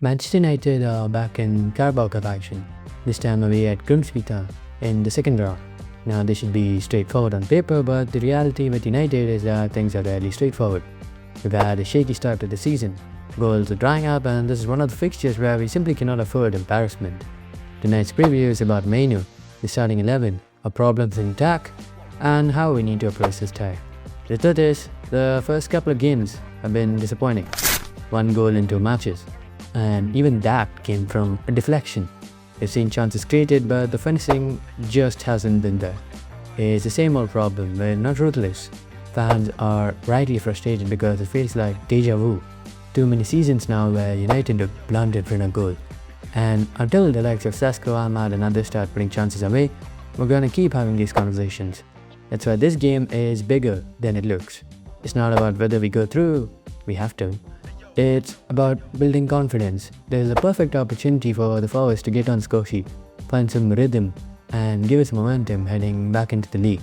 Manchester United are back in Carabao Cup action, this time away at Grimsby Town in the second round. Now this should be straightforward on paper, but the reality with United is that things are rarely straightforward. We've had a shaky start to the season, goals are drying up, and this is one of the fixtures where we simply cannot afford embarrassment. Tonight's preview is about Mainoo, the starting 11, our problems in attack, and how we need to approach this tie. The truth is, the first couple of games have been disappointing. One goal in 2 matches. And even that came from a deflection. We've seen chances created, but the finishing just hasn't been there. It's the same old problem, we're not ruthless. Fans are rightly frustrated because it feels like deja vu. Too many seasons now where United look blunt in front of goal. And until the likes of Sesko, Ahmad and others start putting chances away, we're gonna keep having these conversations. That's why this game is bigger than it looks. It's not about whether we go through, we have to. It's about building confidence. There's a perfect opportunity for the forwards to get on score sheet, find some rhythm, and give us momentum heading back into the league.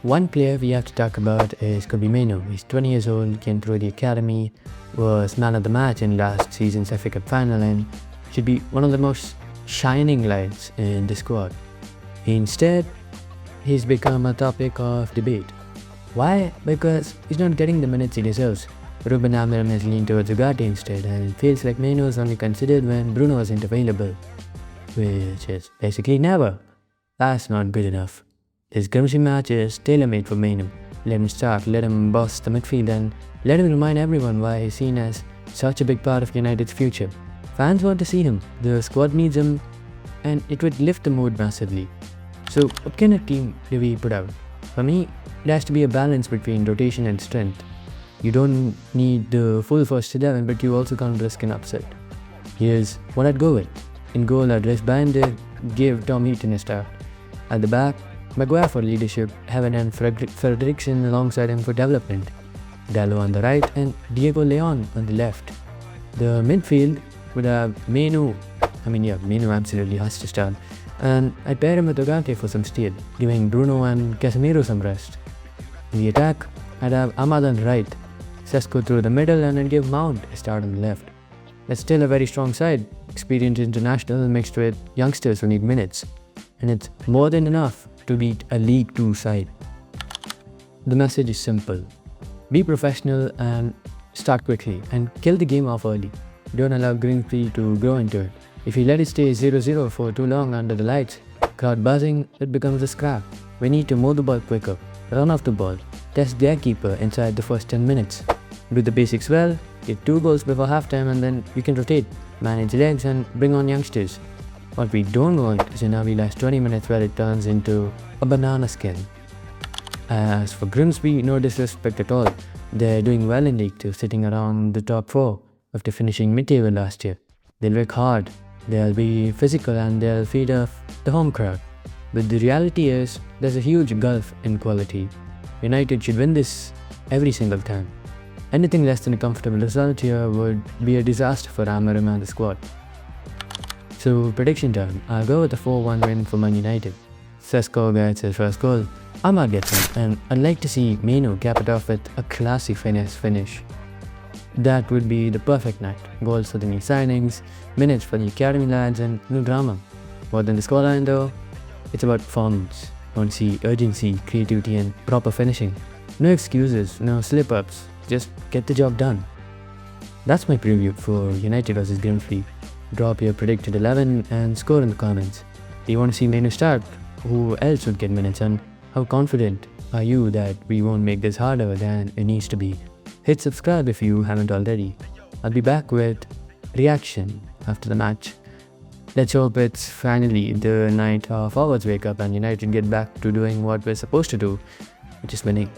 One player we have to talk about is Kobbie Mainoo. He's 20 years old, came through the academy, was man of the match in last season's FA Cup final, and should be one of the most shining lights in the squad. Instead, he's become a topic of debate. Why? Because he's not getting the minutes he deserves. Ruben Amorim has leaned towards Ugarte instead, and it feels like Mainoo is only considered when Bruno isn't available, which is basically never. That's not good enough. This Grimsby match is tailor-made for Mainoo. Let him start, let him boss the midfield, and let him remind everyone why he's seen as such a big part of United's future. Fans want to see him, the squad needs him, and it would lift the mood massively. So what kind of team do we put out? For me, it has to be a balance between rotation and strength. You don't need the full first 11, but you also can't risk an upset. Here's what I'd go with. In goal, I'd risk Bandit, give Tom Heaton a start. At the back, Maguire for leadership, Heaven and Frederiksen alongside him for development. Dalot on the right and Diego Leon on the left. The midfield would have Mainoo. Mainoo absolutely has to start. And I'd pair him with Ugarte for some steal, giving Bruno and Casemiro some rest. In the attack, I'd have Ahmad on the right, Sesko through the middle, and I'd give Mount a start on the left. That's still a very strong side, experienced international mixed with youngsters who need minutes. And it's more than enough to beat a League 2 side. The message is simple. Be professional and start quickly, and kill the game off early. Don't allow Grimsby to grow into it. If you let it stay 0-0 for too long under the lights, crowd buzzing, it becomes a scrap. We need to move the ball quicker, run off the ball, test their keeper inside the first 10 minutes. Do the basics well, get 2 goals before halftime, and then we can rotate, manage legs and bring on youngsters. What we don't want is an early last 20 minutes where it turns into a banana skin. As for Grimsby, no disrespect at all. They're doing well in League 2, sitting around the top 4 after finishing mid-table last year. They'll work hard, they'll be physical, and they'll feed off the home crowd. But the reality is, there's a huge gulf in quality. United should win this every single time. Anything less than a comfortable result here would be a disaster for Amorim and the squad. So prediction time, I'll go with a 4-1 win for Man United. Sesko gets his first goal, Ahmad gets one, and I'd like to see Mainoo cap it off with a classy finish. That would be the perfect night. Goals for the new signings, minutes for the academy lads, and no drama. More than the scoreline though, it's about performance. I want to see urgency, creativity and proper finishing. No excuses, no slip-ups, just get the job done. That's my preview for United vs Grimsby. Drop your predicted 11 and score in the comments. Do you want to see Mainoo start? Who else would get minutes, and how confident are you that we won't make this harder than it needs to be? Hit subscribe if you haven't already. I'll be back with reaction after the match. Let's hope it's finally the night our forwards wake up and United get back to doing what we're supposed to do, which is winning.